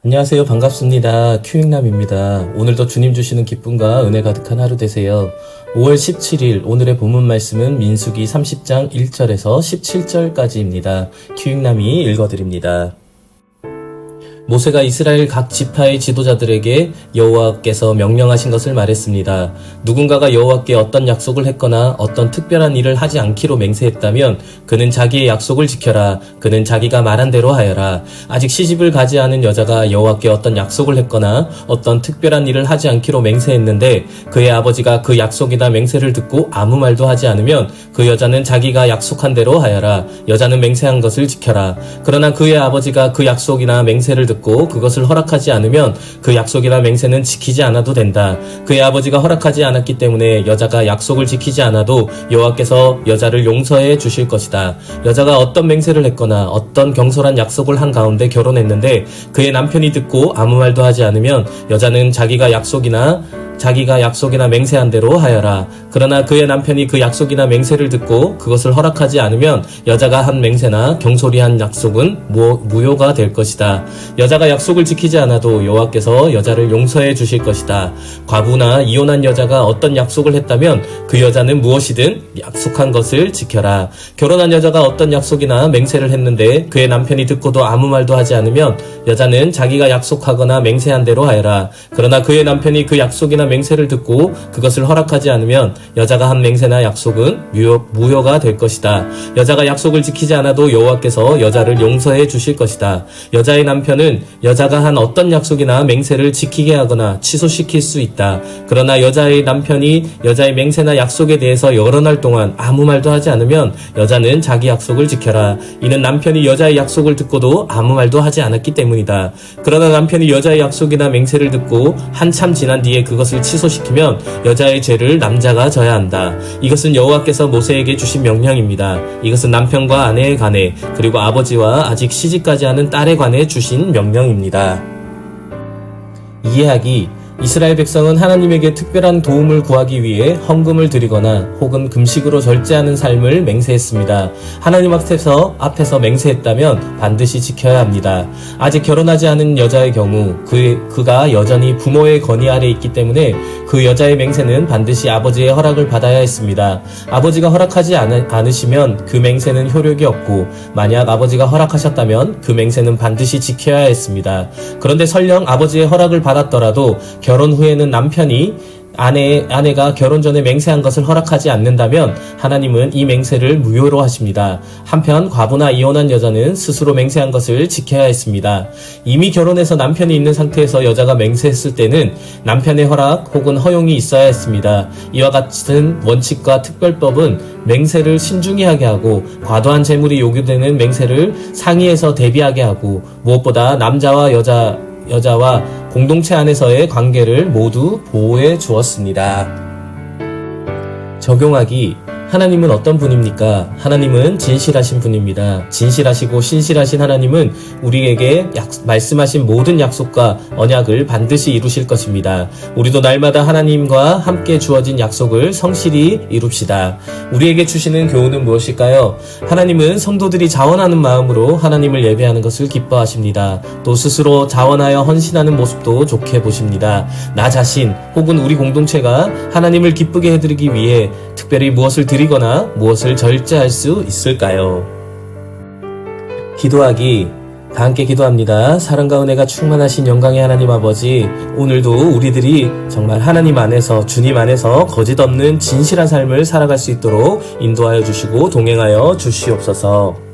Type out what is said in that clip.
안녕하세요. 반갑습니다. 큐잉남입니다. 오늘도 주님 주시는 기쁨과 은혜 가득한 하루 되세요. 5월 17일 오늘의 본문 말씀은 민수기 30장 1절에서 17절까지입니다. 큐잉남이 읽어드립니다. 모세가 이스라엘 각 지파의 지도자들에게 여호와께서 명령하신 것을 말했습니다. 누군가가 여호와께 어떤 약속을 했거나 어떤 특별한 일을 하지 않기로 맹세했다면 그는 자기의 약속을 지켜라. 그는 자기가 말한 대로 하여라. 아직 시집을 가지 않은 여자가 여호와께 어떤 약속을 했거나 어떤 특별한 일을 하지 않기로 맹세했는데 그의 아버지가 그 약속이나 맹세를 듣고 아무 말도 하지 않으면 그 여자는 자기가 약속한 대로 하여라. 여자는 맹세한 것을 지켜라. 그러나 그의 아버지가 그 약속이나 맹세를 듣고 그것을 허락하지 않으면 그 약속이나 맹세는 지키지 않아도 된다. 그의 아버지가 허락하지 않았기 때문에 여자가 약속을 지키지 않아도 여호와께서 여자를 용서해 주실 것이다. 여자가 어떤 맹세를 했거나 어떤 경솔한 약속을 한 가운데 결혼했는데 그의 남편이 듣고 아무 말도 하지 않으면 여자는 자기가 약속이나 맹세한 대로 하여라. 그러나 그의 남편이 그 약속이나 맹세를 듣고 그것을 허락하지 않으면 여자가 한 맹세나 경솔히 한 약속은 무효가 될 것이다. 여자가 약속을 지키지 않아도 여호와께서 여자를 용서해 주실 것이다. 과부나 이혼한 여자가 어떤 약속을 했다면 그 여자는 무엇이든 약속한 것을 지켜라. 결혼한 여자가 어떤 약속이나 맹세를 했는데 그의 남편이 듣고도 아무 말도 하지 않으면 여자는 자기가 약속하거나 맹세한 대로 하여라. 그러나 그의 남편이 그 약속이나 맹세를 듣고 그것을 허락하지 않으면 여자가 한 맹세나 약속은 무효가 될 것이다. 여자가 약속을 지키지 않아도 여호와께서 여자를 용서해 주실 것이다. 여자의 남편은 여자가 한 어떤 약속이나 맹세를 지키게 하거나 취소시킬 수 있다. 그러나 여자의 남편이 여자의 맹세나 약속에 대해서 여러 날 동안 아무 말도 하지 않으면 여자는 자기 약속을 지켜라. 이는 남편이 여자의 약속을 듣고도 아무 말도 하지 않았기 때문이다. 그러나 남편이 여자의 약속이나 맹세를 듣고 한참 지난 뒤에 그것을 취소시키면 여자의 죄를 남자가 져야 한다. 이것은 여호와께서 모세에게 주신 명령입니다. 이것은 남편과 아내에 관해 그리고 아버지와 아직 시집가지 않은 딸에 관해 주신 명령입니다. 이해하기. 이스라엘 백성은 하나님에게 특별한 도움을 구하기 위해 헌금을 드리거나 혹은 금식으로 절제하는 삶을 맹세했습니다. 하나님 앞에서 맹세했다면 반드시 지켜야 합니다. 아직 결혼하지 않은 여자의 경우 그가 여전히 부모의 건의 아래 있기 때문에 그 여자의 맹세는 반드시 아버지의 허락을 받아야 했습니다. 아버지가 허락하지 않으시면 그 맹세는 효력이 없고 만약 아버지가 허락하셨다면 그 맹세는 반드시 지켜야 했습니다. 그런데 설령 아버지의 허락을 받았더라도 결혼 후에는 남편이 아내가 결혼 전에 맹세한 것을 허락하지 않는다면 하나님은 이 맹세를 무효로 하십니다. 한편 과부나 이혼한 여자는 스스로 맹세한 것을 지켜야 했습니다. 이미 결혼해서 남편이 있는 상태에서 여자가 맹세했을 때는 남편의 허락 혹은 허용이 있어야 했습니다. 이와 같은 원칙과 특별법은 맹세를 신중히 하게 하고 과도한 재물이 요구되는 맹세를 상의해서 대비하게 하고 무엇보다 남자와 여자와 공동체 안에서의 관계를 모두 보호해 주었습니다. 적용하기. 하나님은 어떤 분입니까? 하나님은 진실하신 분입니다. 진실하시고 신실하신 하나님은 우리에게 말씀하신 모든 약속과 언약을 반드시 이루실 것입니다. 우리도 날마다 하나님과 함께 주어진 약속을 성실히 이룹시다. 우리에게 주시는 교훈은 무엇일까요? 하나님은 성도들이 자원하는 마음으로 하나님을 예배하는 것을 기뻐하십니다. 또 스스로 자원하여 헌신하는 모습도 좋게 보십니다. 나 자신 혹은 우리 공동체가 하나님을 기쁘게 해드리기 위해 특별히 무엇을 드리거나 무엇을 절제할 수 있을까요? 기도하기. 다 함께 기도합니다. 사랑과 은혜가 충만하신 영광의 하나님 아버지, 오늘도 우리들이 정말 하나님 안에서 주님 안에서 거짓 없는 진실한 삶을 살아갈 수 있도록 인도하여 주시고 동행하여 주시옵소서.